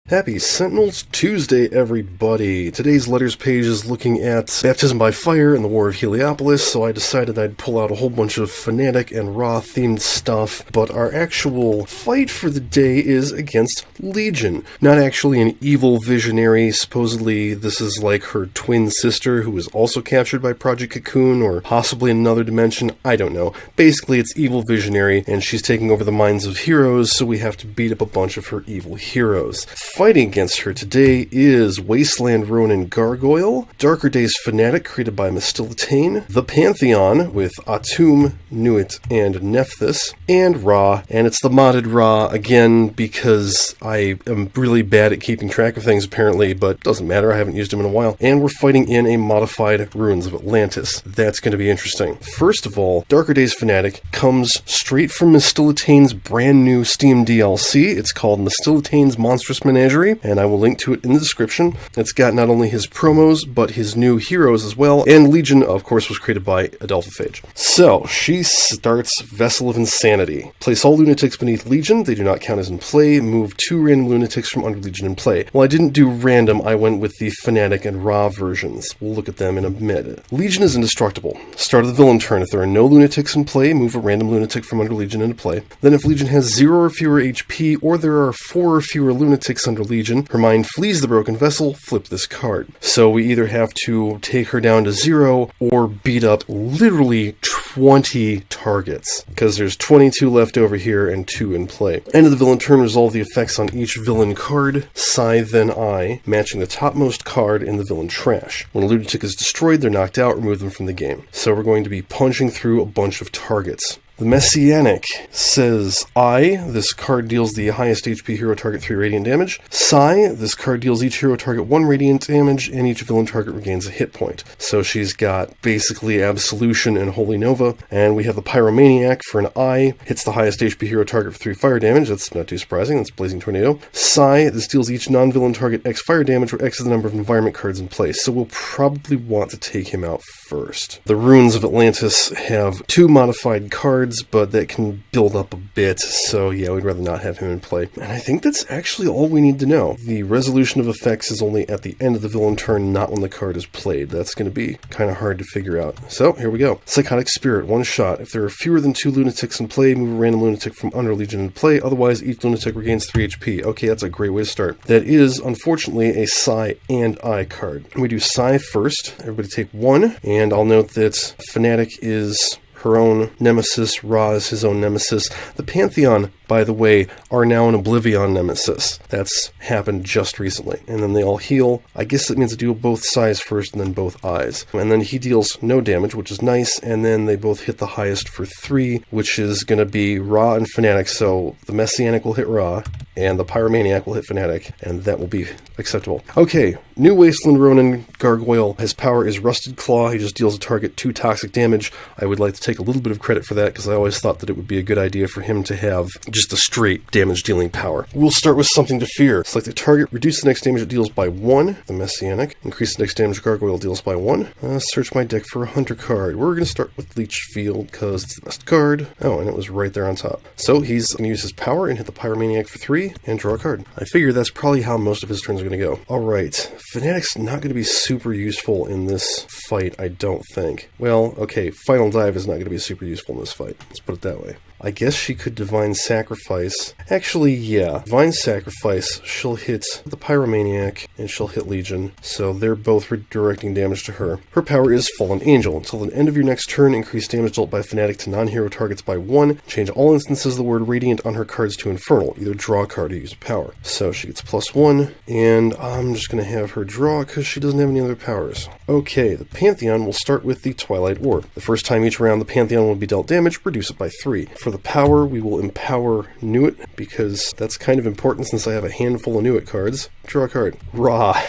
Happy Sentinels Tuesday, everybody! Today's letters page is looking at Baptism by Fire and the War of Heliopolis, so I decided I'd pull out a whole bunch of Fnatic and Ra-themed stuff, but our actual fight for the day is against Legion. Not actually an evil visionary. Supposedly this is like her twin sister who was also captured by Project Cocoon, or possibly another dimension, I don't know. Basically it's evil visionary, and she's taking over the minds of heroes, so we have to beat up a bunch of her evil heroes. Fighting against her today is Wasteland Ronin Gargoyle, Darker Days Fnatic created by Mistilitane, the Pantheon with Atum, Nuit, and Nephthys, and Ra, and it's the modded Ra again because I am really bad at keeping track of things apparently, but doesn't matter, I haven't used him in a while. And we're fighting in a modified Ruins of Atlantis. That's going to be interesting. First of all, Darker Days Fnatic comes straight from Mistilitane's brand new Steam DLC. It's called Mistilitane's Monstrous Menagerie, and I will link to it in the description. It's got not only his promos, but his new heroes as well, and Legion, of course, was created by Adelphophage. So, she starts Vessel of Insanity. Place all lunatics beneath Legion, they do not count as in play, move 2 random lunatics from under Legion in play. Well, I didn't do random, I went with the Fnatic and Ra versions. We'll look at them in a minute. Legion is indestructible. Start of the villain turn, if there are no lunatics in play, move a random lunatic from under Legion into play. Then if Legion has 0 or fewer HP, or there are 4 or fewer lunatics under Legion, her mind flees the broken vessel, flip this card. So we either have to take her down to 0 or beat up literally 20 targets, because there's 22 left over here and 2 in play. End of the villain turn, resolve the effects on each villain card, Scythe then I, matching the topmost card in the villain trash. When a lunatic is destroyed, they're knocked out, remove them from the game. So we're going to be punching through a bunch of targets. The Messianic says I, this card deals the highest HP hero target 3 radiant damage. Psy, this card deals each hero target 1 radiant damage, and each villain target regains a hit point. So she's got basically Absolution and Holy Nova. And we have the Pyromaniac for an I, hits the highest HP hero target for 3 fire damage, that's not too surprising, that's Blazing Tornado. Psy, this deals each non-villain target X fire damage, where X is the number of environment cards in place, so we'll probably want to take him out first. The Ruins of Atlantis have 2 modified cards, but that can build up a bit, so yeah, we'd rather not have him in play. And I think that's actually all we need to know. The resolution of effects is only at the end of the villain turn, not when the card is played. That's going to be kind of hard to figure out. So, here we go. Psychotic Spirit, 1 shot. If there are fewer than 2 lunatics in play, move a random lunatic from under Legion in play, otherwise each lunatic regains 3 HP. Okay, that's a great way to start. That is, unfortunately, a Psy and I card. We do Psy first. Everybody take 1, and I'll note that Fnatic is her own nemesis, Ra is his own nemesis. The Pantheon, by the way, are now an Oblivion nemesis. That's happened just recently. And then they all heal. I guess that means to do both sides first and then both eyes. And then he deals no damage, which is nice, and then they both hit the highest for 3, which is going to be Ra and Fnatic, so the Messianic will hit Ra, and the Pyromaniac will hit Fnatic, and that will be acceptable. Okay, new Wasteland Ronin Gargoyle. His power is Rusted Claw. He just deals a target 2 toxic damage. I would like to take a little bit of credit for that, because I always thought that it would be a good idea for him to have just a straight damage-dealing power. We'll start with Something to Fear. Select the target, reduce the next damage it deals by 1, the Messianic. Increase the next damage Gargoyle deals by 1. Search my deck for a Hunter card. We're going to start with Leech Field, because it's the best card. Oh, and it was right there on top. So he's going to use his power and hit the Pyromaniac for 3, and draw a card. I figure that's probably how most of his turns are going to go. Alright, Fnatic's not going to be super useful in this fight, I don't think. Well, okay, Final Dive is not going to be super useful in this fight. Let's put it that way. I guess she could Divine Sacrifice. Actually, yeah. Divine Sacrifice, she'll hit the Pyromaniac, and she'll hit Legion, so they're both redirecting damage to her. Her power is Fallen Angel. Until the end of your next turn, increase damage dealt by Fnatic to non-hero targets by 1. Change all instances of the word Radiant on her cards to Infernal. Either draw a card or use a power. So she gets +1, and I'm just going to have her draw because she doesn't have any other powers. Okay, the Pantheon will start with the Twilight Orb. The first time each round the Pantheon will be dealt damage, reduce it by 3. For the power, we will empower Nuit, because that's kind of important since I have a handful of Nuit cards. Draw a card. Ra.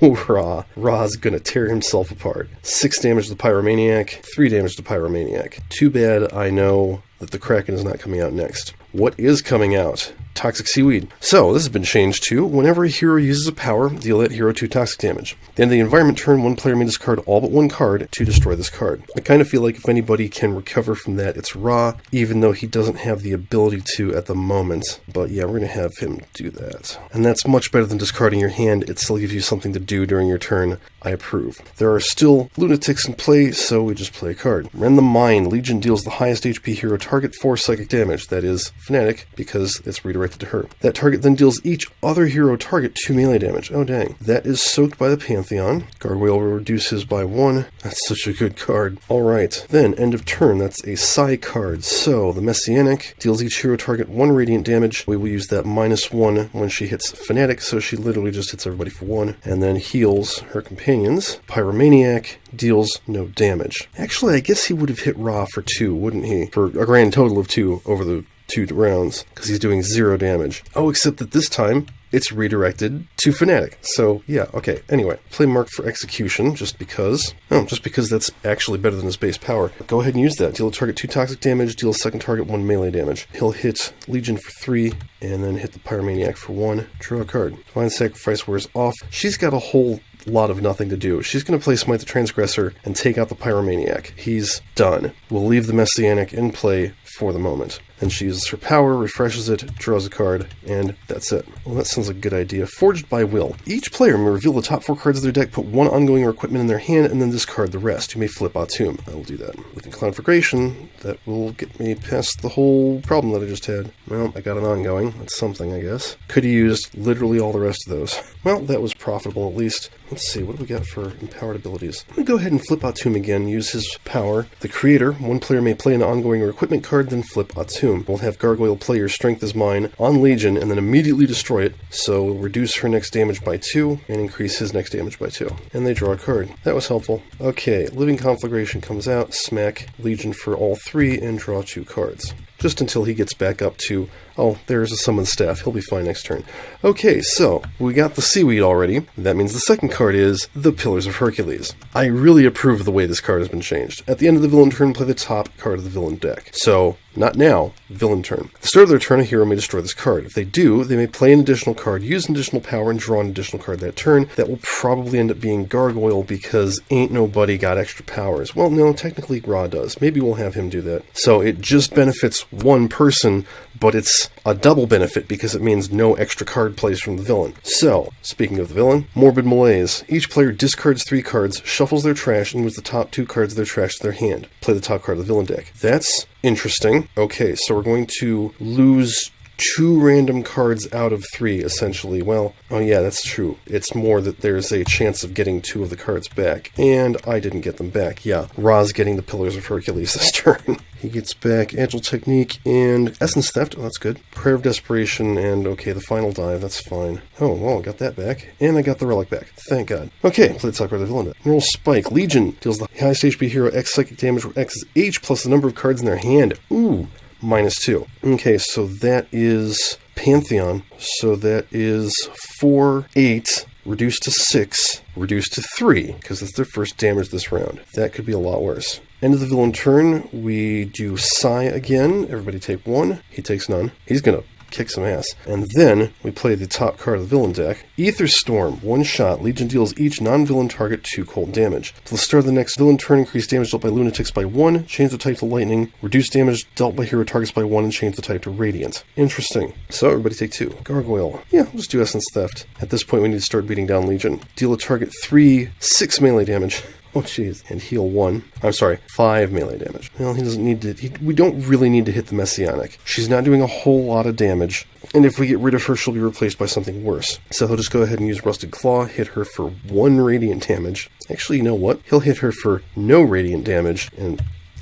Oh, Ra. Ra's gonna tear himself apart. 6 damage to the Pyromaniac, 3 damage to the Pyromaniac. Too bad I know that the Kraken is not coming out next. What is coming out Toxic Seaweed. So, this has been changed to, whenever a hero uses a power, deal that hero 2 toxic damage. At the end of the environment turn, one player may discard all but one card to destroy this card. I kind of feel like if anybody can recover from that, it's Ra, even though he doesn't have the ability to at the moment. But yeah, we're going to have him do that. And that's much better than discarding your hand. It still gives you something to do during your turn. I approve. There are still Lunatics in play, so we just play a card. Rend the Mind. Legion deals the highest HP hero target 4 psychic damage. That is Fanatic, because it's redirected to her. That target then deals each other hero target 2 melee damage. Oh dang. That is soaked by the Pantheon. Gargoyle will reduce his by 1. That's such a good card. Alright, then end of turn. That's a Psi card. So, the Messianic deals each hero target 1 radiant damage. We will use that -1 when she hits Fanatic, so she literally just hits everybody for 1. And then heals her companions. Pyromaniac deals no damage. Actually, I guess he would have hit Ra for 2, wouldn't he? For a grand total of 2 over the 2 rounds, because he's doing 0 damage. Oh, except that this time, it's redirected to Fanatic. So, yeah, okay. Anyway, play Mark for Execution, just because. Oh, just because that's actually better than his base power. Go ahead and use that. Deal a target 2 toxic damage, deal a second target 1 melee damage. He'll hit Legion for 3, and then hit the Pyromaniac for 1. Draw a card. Divine Sacrifice wears off. She's got a whole lot of nothing to do. She's going to play Smite the Transgressor and take out the Pyromaniac. He's done. We'll leave the Messianic in play for the moment. And she uses her power, refreshes it, draws a card, and that's it. Well, that sounds like a good idea. Forged by Will. Each player may reveal the top 4 cards of their deck, put 1 ongoing or equipment in their hand, and then discard the rest. You may flip Atum. I will do that. With Conflagration, that will get me past the whole problem that I just had. Well, I got an ongoing. That's something, I guess. Could have used literally all the rest of those. Well, that was profitable at least. Let's see, what do we got for empowered abilities? I'm going to go ahead and flip Atum again, use his power. The Creator, 1 player may play an ongoing or equipment card, then flip Atum. We'll have Gargoyle play your Strength is Mine on Legion, and then immediately destroy it, so we'll reduce her next damage by 2, and increase his next damage by 2. And they draw a card. That was helpful. Okay, Living Conflagration comes out, smack Legion for all 3, and draw 2 cards. Just until he gets back up to, oh, there's a Summon Staff. He'll be fine next turn. Okay, so we got the Seaweed already. That means the second card is the Pillars of Hercules. I really approve of the way this card has been changed. At the end of the villain turn, play the top card of the villain deck. So, not now, villain turn. At the start of their turn, a hero may destroy this card. If they do, they may play an additional card, use an additional power, and draw an additional card that turn. That will probably end up being Gargoyle, because ain't nobody got extra powers. Well, no, technically Ra does. Maybe we'll have him do that. So it just benefits one person, but it's a double benefit because it means no extra card plays from the villain. So, speaking of the villain, Morbid Malaise. Each player discards 3 cards, shuffles their trash, and moves the top 2 cards of their trash to their hand. Play the top card of the villain deck. That's interesting. Okay, so we're going to lose 2 random cards out of 3, essentially. Well, oh yeah, that's true. It's more that there's a chance of getting 2 of the cards back. And I didn't get them back. Yeah, Ra's getting the Pillars of Hercules this turn. He gets back Agile Technique and Essence Theft. Oh, that's good. Prayer of Desperation and, okay, the Final Dive. That's fine. Oh, well, I got that back. And I got the Relic back. Thank God. Okay, play the top card of the villain deck. Roll Spike. Legion deals the highest HP hero X psychic damage where X is H plus the number of cards in their hand. Ooh. -2. Okay, so that is Pantheon. So that is 4, 8, reduced to 6, reduced to 3, because that's their first damage this round. That could be a lot worse. End of the villain turn, we do Psi again. Everybody take 1. He takes none. He's gonna kick some ass. And then we play the top card of the villain deck. Ether Storm, 1 shot. Legion deals each non-villain target 2 cold damage. Till the start of the next villain turn, increase damage dealt by Lunatics by 1, change the type to Lightning, reduce damage dealt by hero targets by 1, and change the type to Radiant. Interesting. So everybody take 2. Gargoyle. Yeah, we'll just do Essence Theft. At this point we need to start beating down Legion. Deal a target 3, 6 melee damage. Oh, jeez. And heal 1. I'm sorry, 5 melee damage. Well, he doesn't need to... we don't really need to hit the Messianic. She's not doing a whole lot of damage. And if we get rid of her, she'll be replaced by something worse. So he'll just go ahead and use Rusted Claw, hit her for 1 radiant damage. Actually, you know what? He'll hit her for no radiant damage, and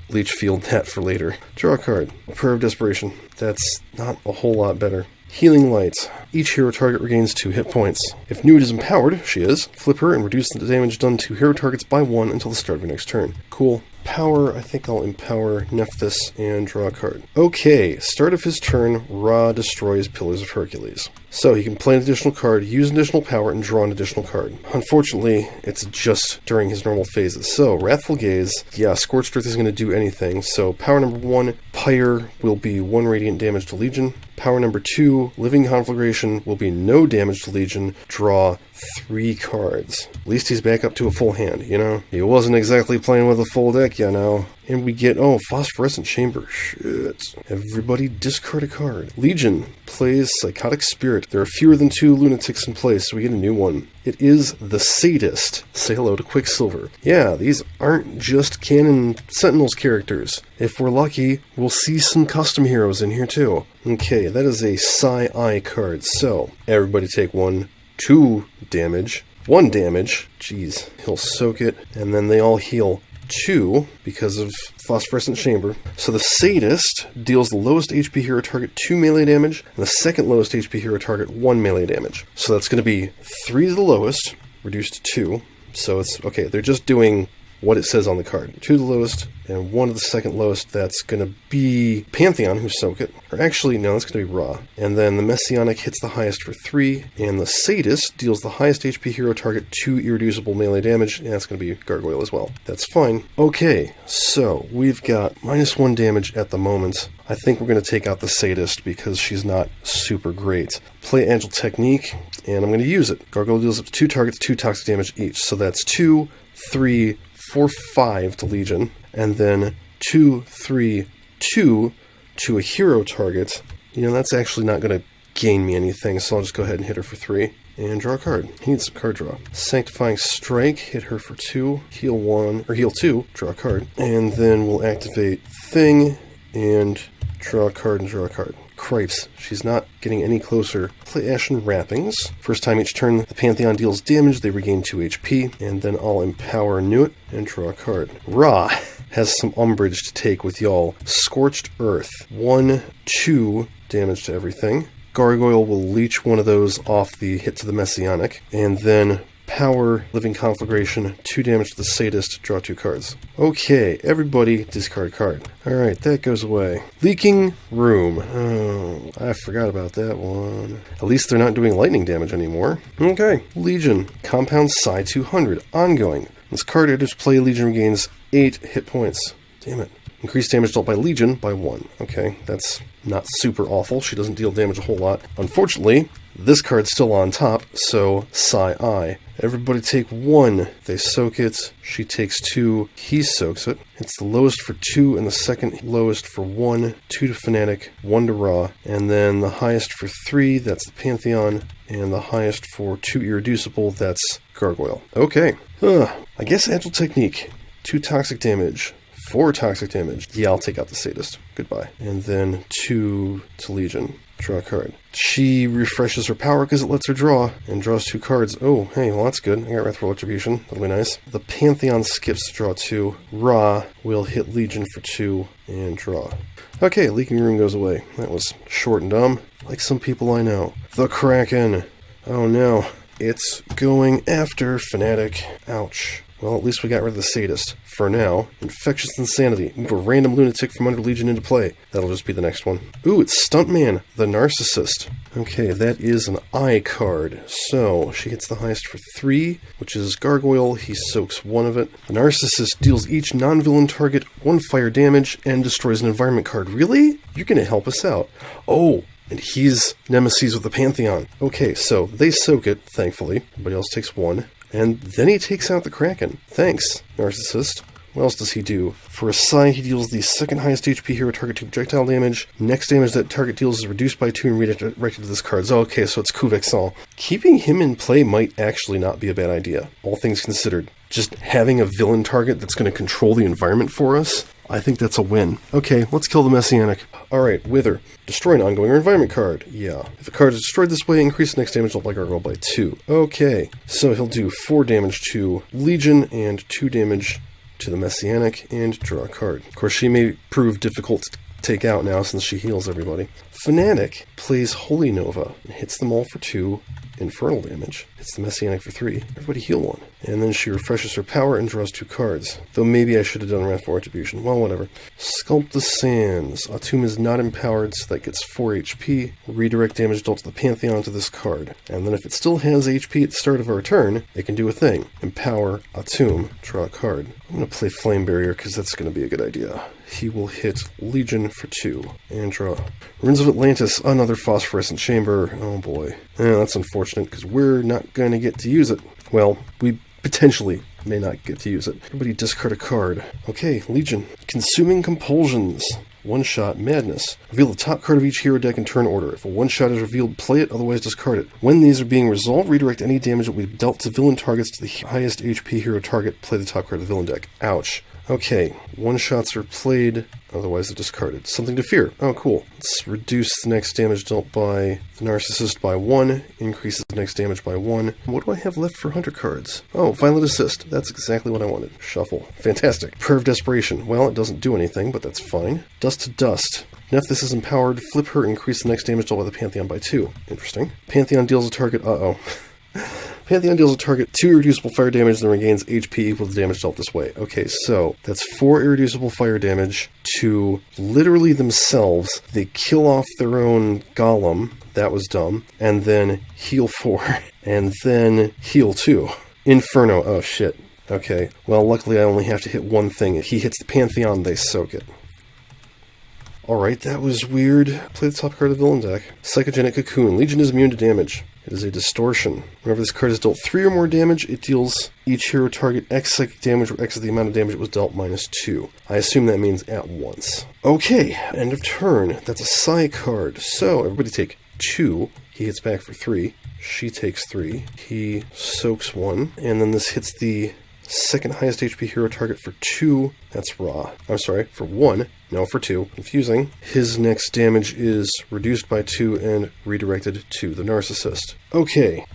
Leech Field that for later. Draw a card. Prayer of Desperation. That's not a whole lot better. Healing Light. Each hero target regains 2 hit points. If Nude is empowered, she is, flip her and reduce the damage done to hero targets by 1 until the start of your next turn. Cool. power, I think I'll empower Nephthys and draw a card. Okay, start of his turn, Ra destroys Pillars of Hercules. So he can play an additional card, use an additional power, and draw an additional card. Unfortunately, it's just during his normal phases. So, Wrathful Gaze, yeah, Scorched Earth isn't going to do anything. So, power number 1, Pyre will be 1 radiant damage to Legion. Power number 2, Living Conflagration will be no damage to Legion. Draw 3 cards. At least he's back up to a full hand, you know? He wasn't exactly playing with a full deck, you know? And we get, oh, Phosphorescent Chamber. Shit. Everybody discard a card. Legion plays Psychotic Spirit. There are fewer than 2 Lunatics in place, so we get a new one. It is the Sadist. Say hello to Quicksilver. Yeah, these aren't just canon Sentinels characters. If we're lucky, we'll see some custom heroes in here too. Okay, that is a Psi-Eye card. So, everybody take 2 damage. 1 damage. Jeez, he'll soak it. And then they all heal 2 because of Phosphorescent Chamber. So the Sadist deals the lowest HP hero target 2 melee damage, and the second lowest HP hero target 1 melee damage. So that's going to be 3 to the lowest, reduced to 2. So it's, okay, they're just doing what it says on the card. 2 to the lowest, and 1 to the second lowest. That's going to be Pantheon, who soak it. Or actually, no, that's going to be Ra. And then the Messianic hits the highest for 3, and the Sadist deals the highest HP hero target 2 irreducible melee damage, and that's going to be Gargoyle as well. That's fine. Okay, so we've got -1 damage at the moment. I think we're going to take out the Sadist because she's not super great. Play Agile Technique, and I'm going to use it. Gargoyle deals up to 2 targets, 2 toxic damage each. So that's 2, 3, 4, 5 to Legion, and then 2, 3, 2 to a hero target. You know, that's actually not going to gain me anything, so I'll just go ahead and hit her for 3 and draw a card. He needs some card draw. Sanctifying Strike, hit her for 2, heal 1, or heal 2, draw a card, and then we'll activate Thing and draw a card and draw a card. Cripes, she's not getting any closer. Play Ashen Wrappings. First time each turn the Pantheon deals damage, they regain 2 HP, and then I'll empower Nuit and draw a card. Ra has some umbrage to take with y'all. Scorched Earth, 1, 2 damage to everything. Gargoyle will leech one of those off the hit to the Messianic, and then Power, Living Conflagration, 2 damage to the Sadist, draw 2 cards. Okay, everybody discard a card. Alright, that goes away. Leaking Room. Oh, I forgot about that one. At least they're not doing lightning damage anymore. Okay, Legion. Compound Psi 200. Ongoing. This card enters play, Legion regains 8 hit points. Damn it. Increased damage dealt by Legion by 1. Okay, that's not super awful. She doesn't deal damage a whole lot. Unfortunately, this card's still on top, so Psi-Eye. Everybody take 1. They soak it. She takes 2. He soaks it. It's the lowest for 2 and the second lowest for 1. 2 to Fanatic, 1 to Ra. And then the highest for 3, that's the Pantheon. And the highest for 2 irreducible, that's Gargoyle. Okay. I guess Agile Technique. 2 toxic damage. 4 toxic damage. Yeah, I'll take out the Sadist. Goodbye. And then 2 to Legion. Draw a card. She refreshes her power because it lets her draw, and draws 2 cards. Oh, hey, well that's good. I got Wrathful Retribution. That'll be nice. The Pantheon skips to draw 2. Ra will hit Legion for 2, and draw. Okay, Leaking Room goes away. That was short and dumb, like some people I know. The Kraken. Oh no. It's going after Fanatic. Ouch. Well, at least we got rid of the Sadist. For now, Infectious Insanity. Move a random lunatic from under Legion into play. That'll just be the next one. Ooh, it's Stuntman, the Narcissist. Okay, that is an Eye card. So, she hits the highest for 3, which is Gargoyle. He soaks 1 of it. The Narcissist deals each non-villain target 1 fire damage and destroys an environment card. Really? You're gonna help us out. Oh, and he's Nemesis with the Pantheon. Okay, so they soak it, thankfully. Everybody else takes 1. And then he takes out the Kraken. Thanks, Narcissist. What else does he do? For a Psi, he deals the second highest HP hero target 2 projectile damage. Next damage that target deals is reduced by 2 and redirected to this card. Oh, okay, so it's Kuvexal. Keeping him in play might actually not be a bad idea, all things considered. Just having a villain target that's going to control the environment for us, I think that's a win. Okay, let's kill the Messianic. Alright, Wither. Destroy an ongoing or environment card. Yeah. If a card is destroyed this way, increase the next damage dealt by Gargoyle by 2. Okay, so he'll do 4 damage to Legion and 2 damage to the Messianic and draw a card. Of course, she may prove difficult to take out now since she heals everybody. Fanatic plays Holy Nova and hits them all for 2 infernal damage. Hits the Messianic for 3. Everybody heal 1. And then she refreshes her power and draws 2 cards. Though maybe I should have done Wrathful Retribution. Well, whatever. Sculpt the Sands. Atum is not empowered, so that gets 4 HP. Redirect damage dealt to the Pantheon to this card. And then if it still has HP at the start of our turn, it can do a thing. Empower Atum. Draw a card. I'm going to play Flame Barrier because that's going to be a good idea. He will hit Legion for 2. And draw. Ruins of Atlantis. Another Phosphorescent Chamber. Oh boy. That's unfortunate because we're not going to get to use it. Well, we potentially may not get to use it. Everybody discard a card. Okay, Legion. Consuming Compulsions. One-shot Madness. Reveal the top card of each hero deck in turn order. If a one-shot is revealed, play it, otherwise discard it. When these are being resolved, redirect any damage that we've dealt to villain targets to the highest HP hero target. Play the top card of the villain deck. Ouch. Okay, one-shots are played, otherwise they're discarded. Something to fear. Oh, cool. Let's reduce the next damage dealt by the Narcissist by 1, increases the next damage by 1. What do I have left for Hunter cards? Oh, Violent Assist. That's exactly what I wanted. Shuffle. Fantastic. Prayer of Desperation. Well, it doesn't do anything, but that's fine. Dust to Dust. Now if this is empowered, flip her, increase the next damage dealt by the Pantheon by 2. Interesting. Pantheon deals a target... Pantheon deals a target 2 irreducible fire damage and regains HP equal to damage dealt this way. Okay, so that's 4 irreducible fire damage to literally themselves. They kill off their own golem. That was dumb. And then heal 4. And then heal 2. Inferno. Oh, shit. Okay. Well, luckily I only have to hit one thing. If he hits the Pantheon, they soak it. Alright, that was weird. Play the top card of the villain deck. Psychogenic Cocoon. Legion is immune to damage. It is a distortion. Whenever this card is dealt 3 or more damage, it deals each hero target X psychic damage, where X is the amount of damage it was dealt minus 2. I assume that means at once. Okay, end of turn. That's a Psy card. So, everybody take 2. He hits back for 3. She takes 3. He soaks 1. And then this hits the second highest HP hero target for 2. That's Ra. I'm sorry, for 1. No, for 2. Confusing. His next damage is reduced by 2 and redirected to the Narcissist. Okay.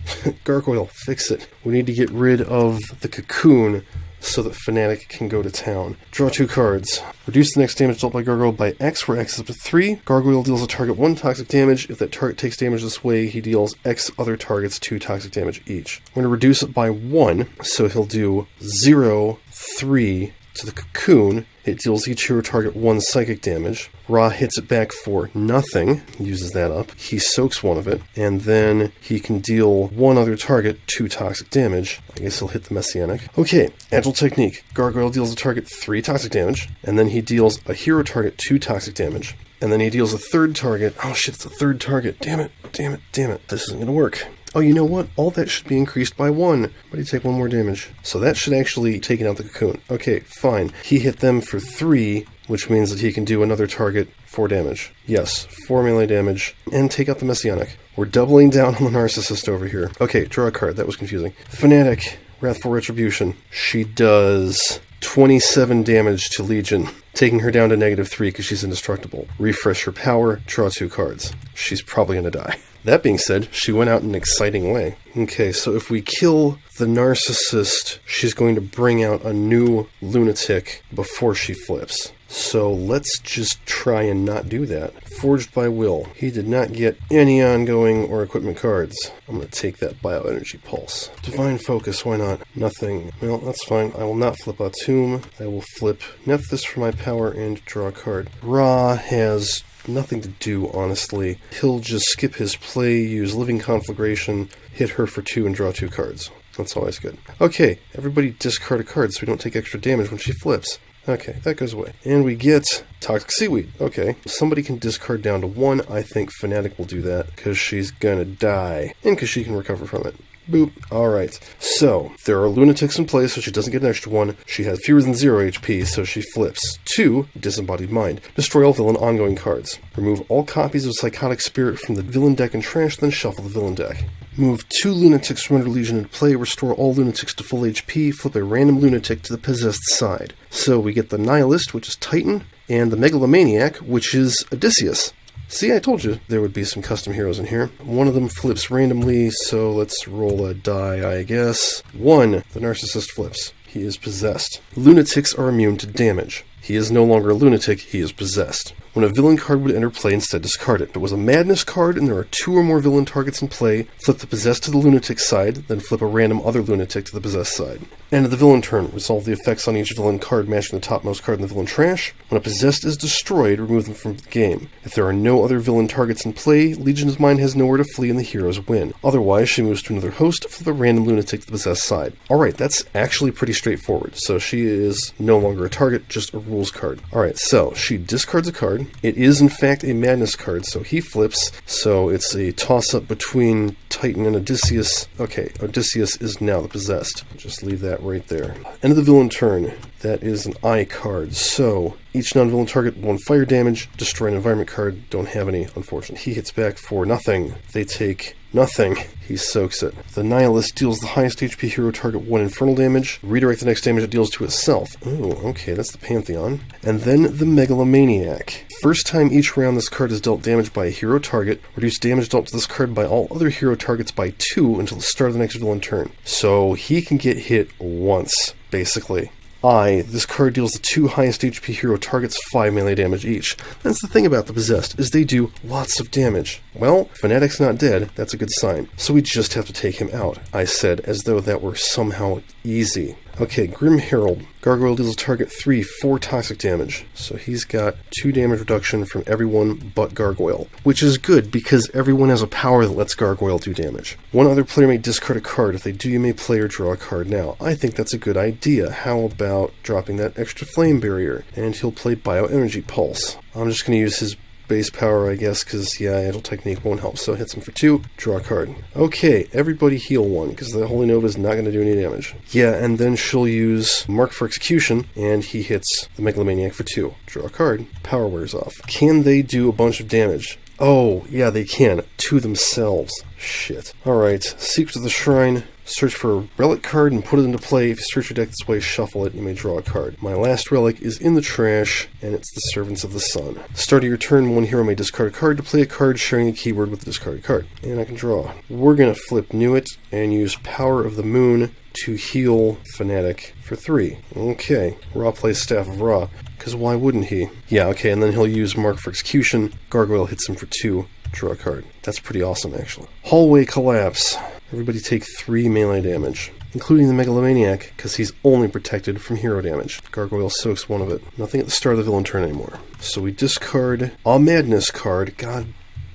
Gargoyle, fix it. We need to get rid of the Cocoon so that Fanatic can go to town. Draw 2 cards. Reduce the next damage dealt by Gargoyle by X, where X is up to 3. Gargoyle deals a target 1 toxic damage. If that target takes damage this way, he deals X other targets 2 toxic damage each. We're going to reduce it by 1, so he'll do 0, 3 to the Cocoon. It deals each hero target 1 psychic damage. Ra hits it back for nothing, uses that up. He soaks 1 of it, and then he can deal 1 other target 2 toxic damage. I guess he'll hit the Messianic. Okay, Agile Technique. Gargoyle deals a target 3 toxic damage, and then he deals a hero target 2 toxic damage. And then he deals a third target. Oh shit, it's a third target. Damn it, damn it, damn it. This isn't gonna work. Oh, you know what? All that should be increased by 1. But he take 1 more damage. So that should actually take out the Cocoon. Okay, fine. He hit them for 3, which means that he can do another target 4 damage. Yes, 4 melee damage. And take out the Messianic. We're doubling down on the Narcissist over here. Okay, draw a card. That was confusing. Fanatic. Wrathful Retribution. She does 27 damage to Legion, taking her down to -3 because she's indestructible. Refresh her power. Draw 2 cards. She's probably going to die. That being said, she went out in an exciting way. Okay, so if we kill the Narcissist, she's going to bring out a new Lunatic before she flips. So let's just try and not do that. Forged by Will. He did not get any ongoing or equipment cards. I'm going to take that Bioenergy Pulse. Divine Focus, why not? Nothing. Well, that's fine. I will not flip Atum. I will flip Nephthys for my power and draw a card. Ra has nothing to do, honestly. He'll just skip his play, use Living Conflagration, hit her for 2, and draw 2 cards. That's always good. Okay, everybody discard a card so we don't take extra damage when she flips. Okay, that goes away. And we get Toxic Seaweed. Okay, somebody can discard down to 1. I think Fanatic will do that, because she's gonna die, and because she can recover from it. Boop. Alright, so there are Lunatics in play, so she doesn't get an extra 1. She has fewer than 0 HP, so she flips. 2, Disembodied Mind. Destroy all villain ongoing cards. Remove all copies of Psychotic Spirit from the villain deck and trash, then shuffle the villain deck. Move 2 Lunatics from under Legion into play, restore all Lunatics to full HP, flip a random Lunatic to the possessed side. So we get the Nihilist, which is Titan, and the Megalomaniac, which is Odysseus. See, I told you there would be some custom heroes in here. One of them flips randomly, so let's roll a die, I guess. 1. The Narcissist flips. He is possessed. Lunatics are immune to damage. He is no longer a lunatic, he is possessed. When a villain card would enter play, instead discard it. If it was a Madness card and there are 2 or more villain targets in play, flip the Possessed to the Lunatic side, then flip a random other Lunatic to the Possessed side. End of the villain turn. Resolve the effects on each villain card matching the topmost card in the villain trash. When a Possessed is destroyed, remove them from the game. If there are no other villain targets in play, Legion's Mind has nowhere to flee and the heroes win. Otherwise, she moves to another host, flip a random Lunatic to the Possessed side. Alright, that's actually pretty straightforward. So she is no longer a target, just a rules card. Alright, so she discards a card. It is in fact a Madness card, so he flips. So it's a toss-up between Titan and Odysseus. Okay, Odysseus is now the Possessed. Just leave that right there. End of the villain turn. That is an I card. So each non-villain target 1 fire damage. Destroy an environment card. Don't have any, unfortunately. He hits back for nothing. They take nothing. He soaks it. The Nihilist deals the highest HP hero target 1 infernal damage. Redirect the next damage it deals to itself. Ooh, okay, that's the Pantheon. And then the Megalomaniac. First time each round this card is dealt damage by a hero target, reduce damage dealt to this card by all other hero targets by 2 until the start of the next villain turn. So he can get hit once, basically. This card deals the 2 highest HP hero targets 5 melee damage each. That's the thing about the Possessed, is they do lots of damage. Well, Fanatic's not dead, that's a good sign. So we just have to take him out, I said, as though that were somehow easy. Okay, Grim Herald. Gargoyle deals a target 4 toxic damage. So he's got 2 damage reduction from everyone but Gargoyle. Which is good, because everyone has a power that lets Gargoyle do damage. One other player may discard a card. If they do, you may play or draw a card now. I think that's a good idea. How about dropping that extra flame barrier? And he'll play Bioenergy Pulse. I'm just going to use his base power, I guess, because, yeah, Agile Technique won't help. So hits him for 2, draw a card. Okay, everybody heal 1, because the Holy Nova is not going to do any damage. Yeah, and then she'll use Mark for Execution, and he hits the Megalomaniac for 2. Draw a card. Power wears off. Can they do a bunch of damage? Oh, yeah, they can. To themselves. Shit. Alright, Secret of the Shrine. Search for a relic card and put it into play. If you search your deck this way, shuffle it, you may draw a card. My last relic is in the trash, and it's the Servants of the Sun. Start of your turn, 1 hero may discard a card to play a card sharing a keyword with the discarded card. And I can draw. We're going to flip Nuit and use Power of the Moon to heal Fanatic for 3. Okay, Ra plays Staff of Ra, because why wouldn't he? Yeah, okay, and then he'll use Mark for Execution. Gargoyle hits him for 2. Draw a card. That's pretty awesome, actually. Hallway Collapse. Everybody take 3 melee damage, including the Megalomaniac, because he's only protected from hero damage. Gargoyle soaks 1 of it. Nothing at the start of the villain turn anymore. So we discard a Madness card. God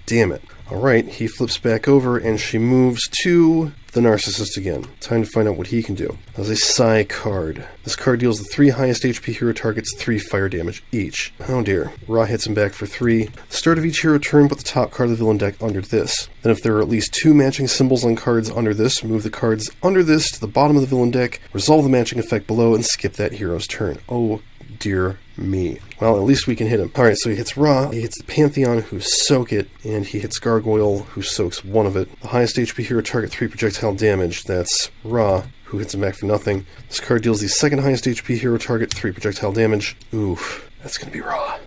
damn it. Alright, he flips back over, and she moves to the Narcissist again. Time to find out what he can do. As a Psy card. This card deals the 3 highest HP hero targets 3 fire damage each. Oh dear. Ra hits him back for 3. The start of each hero turn, put the top card of the villain deck under this. Then if there are at least 2 matching symbols on cards under this, move the cards under this to the bottom of the villain deck, resolve the matching effect below, and skip that hero's turn. Oh dear me. Well, at least we can hit him. Alright, so he hits Ra, he hits the Pantheon, who soak it, and he hits Gargoyle, who soaks 1 of it. The highest HP hero target 3 projectile damage, that's Ra, who hits him back for nothing. This card deals the second highest HP hero target 3 projectile damage. Oof, that's gonna be Ra.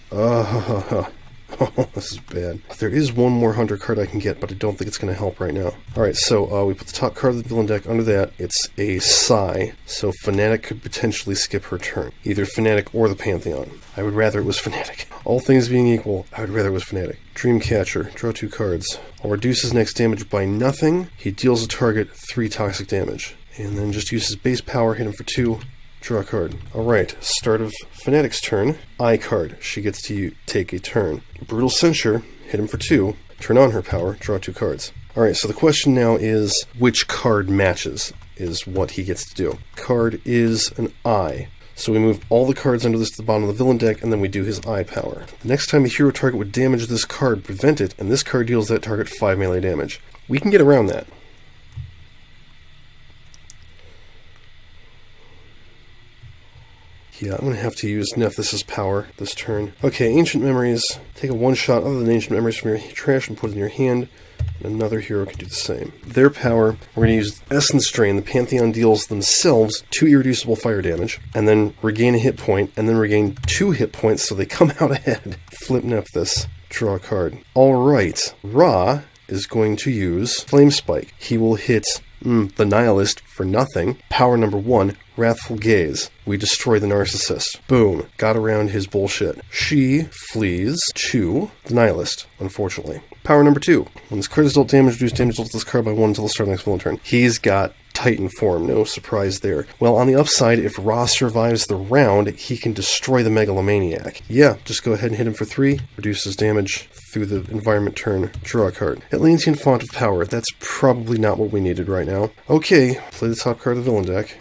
This is bad. There is 1 more Hunter card I can get, but I don't think it's going to help right now. Alright, so we put the top card of the villain deck under that. It's a Psy, so Fanatic could potentially skip her turn. Either Fanatic or the Pantheon. I would rather it was Fanatic. All things being equal, I would rather it was Fanatic. Dreamcatcher. Draw 2 cards. I'll reduce his next damage by nothing. He deals a target 3 toxic damage. And then just use his base power, hit him for 2. Draw a card. Alright, start of Fanatic's turn. I card. She gets to take a turn. Brutal Censure. Hit him for 2. Turn on her power. Draw 2 cards. Alright, so the question now is, which card matches is what he gets to do. Card is an I. So we move all the cards under this to the bottom of the villain deck, and then we do his I power. The next time a hero target would damage this card, prevent it, and this card deals that target 5 melee damage. We can get around that. Yeah, I'm going to have to use Nephthys' power this turn. Okay, Ancient Memories. Take a 1-shot other than Ancient Memories from your trash and put it in your hand. And another hero can do the same. Their power, we're going to use Essence Drain. The Pantheon deals themselves 2 irreducible fire damage, and then regain a hit point, and then regain 2 hit points so they come out ahead. Flip Nephthys. Draw a card. Alright, Ra is going to use Flame Spike. He will hit The Nihilist for nothing. Power number 1, Wrathful Gaze. We destroy the Narcissist. Boom. Got around his bullshit. She flees to the Nihilist, unfortunately. Power number 2. When this card is dealt damage, reduce damage dealt to this card by 1 until the start of the next villain turn. He's got Titan form, no surprise there. Well, on the upside, if Ra survives the round, he can destroy the Megalomaniac. Yeah, just go ahead and hit him for 3, reduces damage through the environment turn, draw a card. Atlantean Font of Power, that's probably not what we needed right now. Okay, play the top card of the villain deck.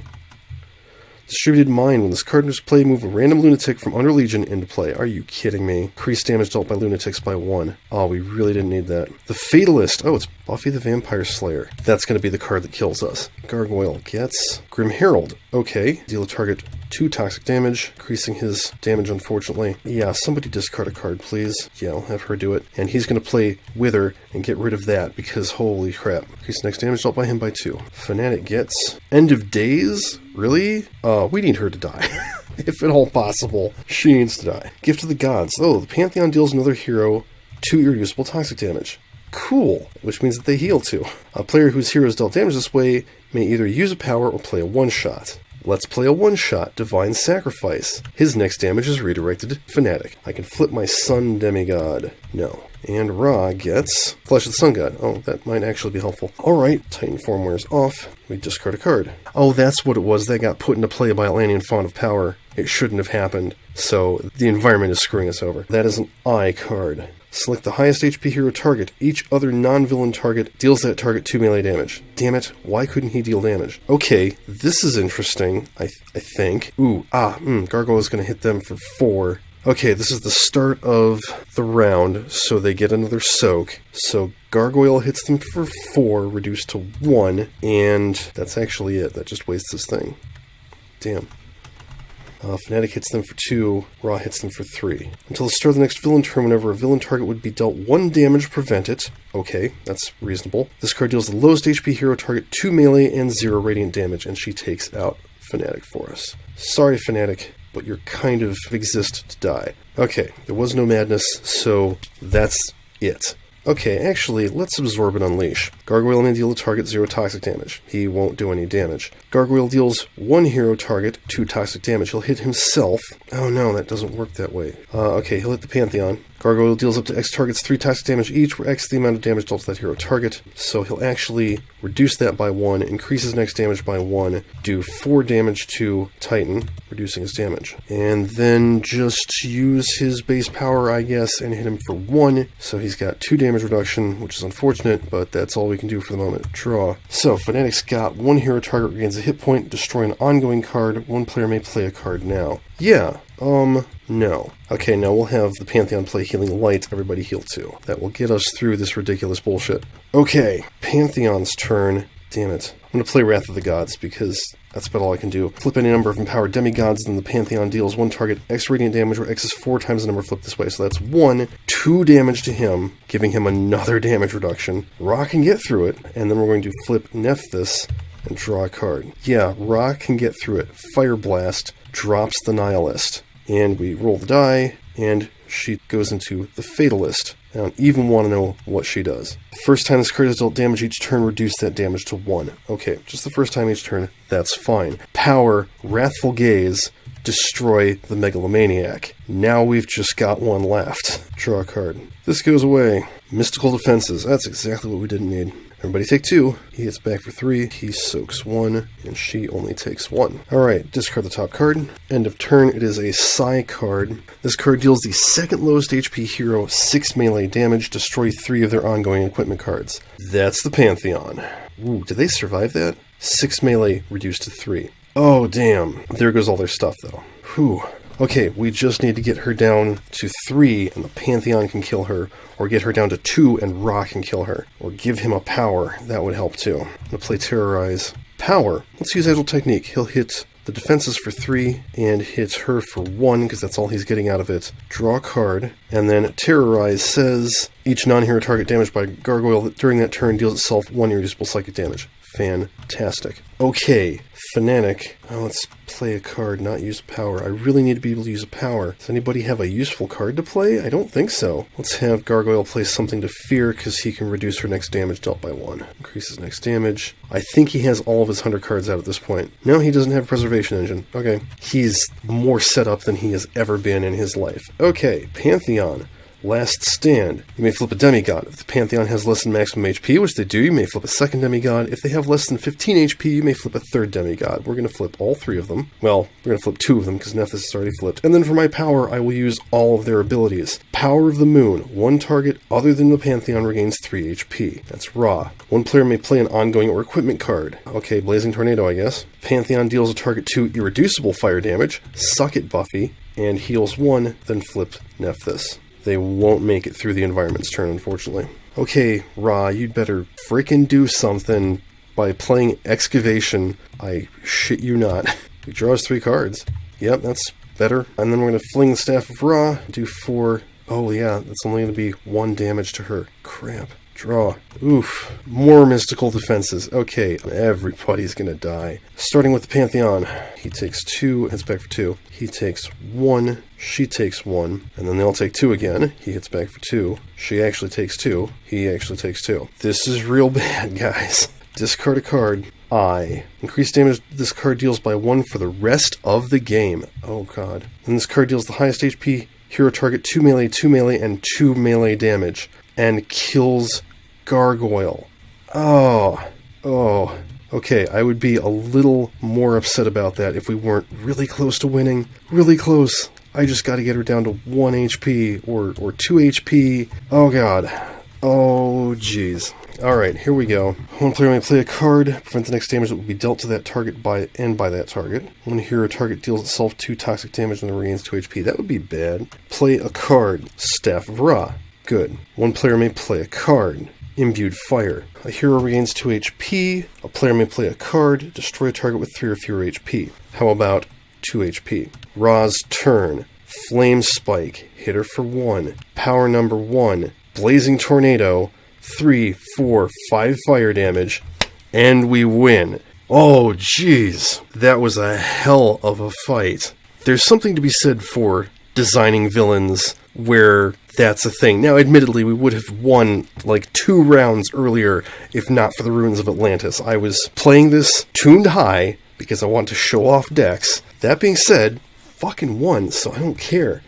Distributed Mind. When this card is played, move a random Lunatic from under Legion into play. Are you kidding me? Increase damage dealt by Lunatics by 1. Oh, we really didn't need that. The Fatalist. Oh, it's Buffy the Vampire Slayer. That's going to be the card that kills us. Gargoyle gets Grim Herald. Okay. Deal a target 2 toxic damage, increasing his damage, unfortunately. Yeah, somebody discard a card, please. Yeah, I'll have her do it. And he's going to play Wither and get rid of that, because holy crap. Increase next damage dealt by him by 2. Fanatic gets End of Days? Really? We need her to die. If at all possible, she needs to die. Gift of the Gods. Oh, the Pantheon deals another hero 2 irreducible toxic damage. Cool, which means that they heal too. A player whose hero is dealt damage this way may either use a power or play a one-shot. Let's play a one-shot, Divine Sacrifice. His next damage is redirected Fanatic. I can flip my Sun Demigod. No. And Ra gets Flesh of the Sun God. Oh, that might actually be helpful. Alright, Titan form wears off. We discard a card. Oh, that's what it was. That got put into play by Atlantean Font of Power. It shouldn't have happened. So, the environment is screwing us over. That is an I card. Select the highest HP hero target. Each other non-villain target deals that target 2 melee damage. Damn it, why couldn't he deal damage? Okay, this is interesting, I think. Gargoyle is going to hit them for 4. Okay, this is the start of the round, so they get another soak. So Gargoyle hits them for 4, reduced to 1, and that's actually it. That just wastes this thing. Damn. Fanatic hits them for 2, Ra hits them for 3. Until the start of the next villain turn, whenever a villain target would be dealt 1 damage, prevent it. Okay, that's reasonable. This card deals the lowest HP hero target 2 melee and 0 radiant damage, and she takes out Fanatic for us. Sorry, Fanatic, but you're kind of exist to die. Okay, there was no madness, so that's it. Okay, actually, let's Absorb and Unleash. Gargoyle may deal a target 0 toxic damage. He won't do any damage. Gargoyle deals 1 hero target 2 toxic damage. He'll hit himself. Oh no, that doesn't work that way. Okay, he'll hit the Pantheon. Gargoyle deals up to X targets 3 toxic damage each, where X is the amount of damage dealt to that hero target. So he'll actually reduce that by 1, increase his next damage by 1, do 4 damage to Titan, reducing his damage. And then just use his base power, I guess, and hit him for 1. So he's got 2 damage reduction, which is unfortunate, but that's all we can do for the moment. Draw. So Fanatic's got 1 hero target regains a hit point, destroy an ongoing card. 1 player may play a card now. Yeah. No. Okay, now we'll have the Pantheon play Healing Light, everybody heal too. That will get us through this ridiculous bullshit. Okay, Pantheon's turn. Damn it. I'm going to play Wrath of the Gods, because that's about all I can do. Flip any number of empowered demigods, then the Pantheon deals 1 target X radiant damage, where X is 4 times the number flipped this way. So that's 1, 2 damage to him, giving him another damage reduction. Ra can get through it, and then we're going to flip Nephthys and draw a card. Yeah, Ra can get through it. Fire Blast drops the Nihilist. And we roll the die, and she goes into the Fatalist. I don't even want to know what she does. The first time this card is dealt damage each turn, reduce that damage to 1. Okay, just the first time each turn, that's fine. Power, Wrathful Gaze, destroy the Megalomaniac. Now we've just got 1 left. Draw a card. This goes away. Mystical Defenses, that's exactly what we didn't need. Everybody take 2. He hits back for 3. He soaks 1. And she only takes 1. Alright, discard the top card. End of turn, it is a Psi card. This card deals the second lowest HP hero 6 melee damage. Destroy 3 of their ongoing equipment cards. That's the Pantheon. Ooh, did they survive that? 6 melee reduced to 3. Oh, damn. There goes all their stuff, though. Whew. Okay, we just need to get her down to 3 and the Pantheon can kill her, or get her down to 2 and Ra can kill her, or give him a power. That would help too. I'm going to play Terrorize. Power. Let's use Agile Technique. He'll hit the defenses for 3 and hit her for 1 because that's all he's getting out of it. Draw a card, and then Terrorize says each non-hero target damaged by Gargoyle during that turn deals itself 1 irreducible psychic damage. Fantastic. Okay, Fanatic. Oh, let's play a card, not use power. I really need to be able to use a power. Does anybody have a useful card to play? I don't think so. Let's have Gargoyle play something to fear, because he can reduce her next damage dealt by 1. Increases next damage. I think he has all of his 100 cards out at this point. No, he doesn't have a Preservation Engine. Okay. He's more set up than he has ever been in his life. Okay, Pantheon. Last stand. You may flip a demigod. If the Pantheon has less than maximum HP, which they do, you may flip a second demigod. If they have less than 15 HP, you may flip a third demigod. We're going to flip all 3 of them. Well, we're going to flip 2 of them because Nephthys is already flipped. And then for my power, I will use all of their abilities. Power of the Moon. 1 target other than the Pantheon regains 3 HP. That's Ra. 1 player may play an ongoing or equipment card. Okay, Blazing Tornado, I guess. Pantheon deals a target 2 irreducible fire damage, Suck It Buffy, and heals 1, then flip Nephthys. They won't make it through the environment's turn, unfortunately. Okay, Ra, you'd better frickin' do something by playing Excavation. I shit you not. He draws 3 cards. Yep, that's better. And then we're going to fling the Staff of Ra, do 4. Oh yeah, that's only going to be 1 damage to her. Crap. Draw. Oof. More mystical defenses. Okay, everybody's gonna die. Starting with the Pantheon. He takes 2, hits back for 2. He takes 1, she takes 1, and then they all take 2 again. He hits back for 2. She actually takes 2. He actually takes 2. This is real bad, guys. Discard a card. Increased damage this card deals by 1 for the rest of the game. Oh god. And this card deals the highest HP hero target 2 melee, and 2 melee damage. And kills Gargoyle. Oh. Okay, I would be a little more upset about that if we weren't really close to winning. Really close. I just gotta get her down to 1 HP or 2 HP. Oh god. Oh jeez. Alright, here we go. 1 player may play a card, prevent the next damage that will be dealt to that target by that target. 1 hero target deals itself 2 toxic damage and then regains 2 HP. That would be bad. Play a card. Staff of Ra. Good. 1 player may play a card. Imbued Fire. A hero regains 2 HP. A player may play a card. Destroy a target with 3 or fewer HP. How about 2 HP? Ra's turn. Flame Spike. Hit her for 1. Power number 1. Blazing Tornado. 3, 4, 5 fire damage. And we win. Oh, jeez. That was a hell of a fight. There's something to be said for designing villains where that's a thing. Now, admittedly, we would have won like 2 rounds earlier if not for the Ruins of Atlantis. I was playing this tuned high because I want to show off decks. That being said, fucking won, so I don't care.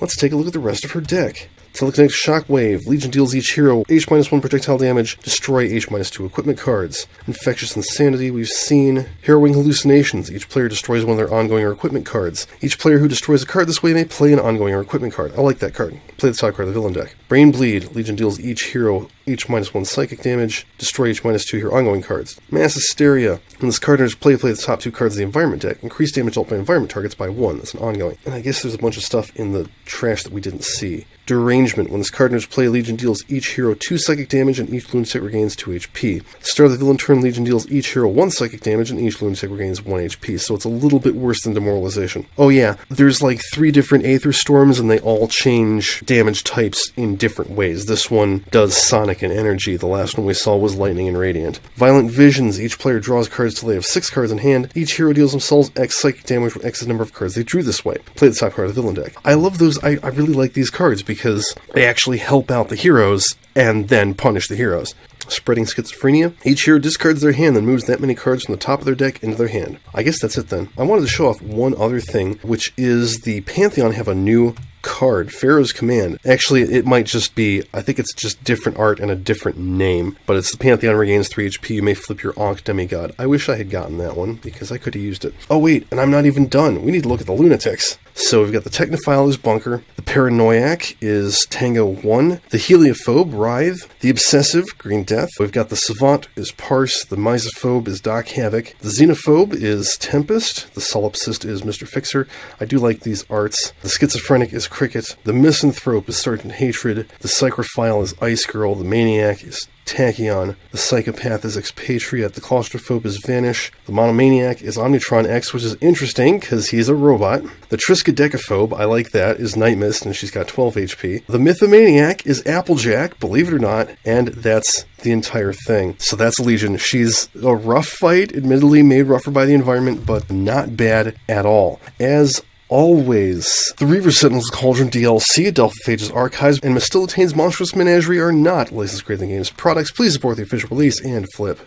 Let's take a look at the rest of her deck. Telekinetic Shockwave. Legion deals each hero H-1 projectile damage. Destroy H-2 equipment cards. Infectious Insanity we've seen. Harrowing Hallucinations. Each player destroys one of their ongoing or equipment cards. Each player who destroys a card this way may play an ongoing or equipment card. I like that card. Play the top card of the villain deck. Brain Bleed. Legion deals each hero H-1 psychic damage. Destroy H-2 hero ongoing cards. Mass Hysteria. When this card enters play the top 2 cards of the environment deck. Increase damage dealt by environment targets by 1. That's an ongoing. And I guess there's a bunch of stuff in the trash that we didn't see. Derangement. When this card enters play, Legion deals each hero 2 psychic damage and each lunatic regains 2 HP. Start of the villain turn, Legion deals each hero 1 psychic damage and each lunatic regains 1 HP, so it's a little bit worse than Demoralization. Oh yeah, there's like 3 different Aether Storms and they all change damage types in different ways. This one does Sonic and Energy, the last one we saw was Lightning and Radiant. Violent Visions. Each player draws cards till they have 6 cards in hand. Each hero deals themselves X psychic damage with X's number of cards they drew this way. Play the top card of the villain deck. I love those, I really like these cards because they actually help out the heroes and then punish the heroes. Spreading Schizophrenia. Each hero discards their hand and moves that many cards from the top of their deck into their hand. I guess that's it then. I wanted to show off one other thing, which is the Pantheon have a new card, Pharaoh's Command. Actually, it might just be, I think it's just different art and a different name, but it's the Pantheon regains 3 HP, you may flip your Ankh Demigod. I wish I had gotten that one, because I could have used it. Oh wait, and I'm not even done. We need to look at the Lunatics. So we've got the Technophile is Bunker, the Paranoiac is Tango 1, the Heliophobe, Writhe, the Obsessive, Green Death, we've got the Savant is Parse, the Misophobe is Doc Havoc, the Xenophobe is Tempest, the Solipsist is Mr. Fixer. I do like these arts. The Schizophrenic is Cricket, the Misanthrope is Sergeant Hatred, the Psychrophile is Ice Girl, the Maniac is Tachyon. The Psychopath is Expatriate. The Claustrophobe is Vanish. The Monomaniac is Omnitron X, which is interesting because he's a robot. The Triskaidekaphobe, I like that, is Night Mist, and she's got 12 HP. The Mythomaniac is Applejack, believe it or not, and that's the entire thing. So that's Legion. She's a rough fight, admittedly made rougher by the environment, but not bad at all. As always, the Reaver Sentinels Cauldron DLC, Adelphaphage's Archives, and Mastillitane's Monstrous Menagerie are not licensed Great Games products. Please support the official release and flip.